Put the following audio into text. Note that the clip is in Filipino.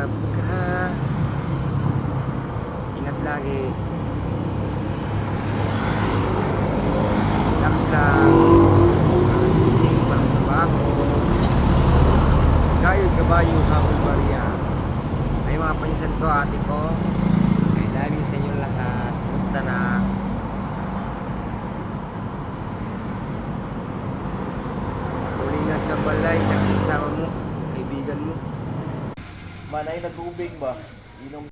ingat ka. Ingat lagi. Relax lang. Gising pa ng trabaho. Gayo kabayo Happy Maria. Ay mga pinsan ko, ate ko. I love you sa inyo lahat. Basta na. Uli na sa balay kasi sama mo, kaibigan mo. Manay nag-ubig ba? Inom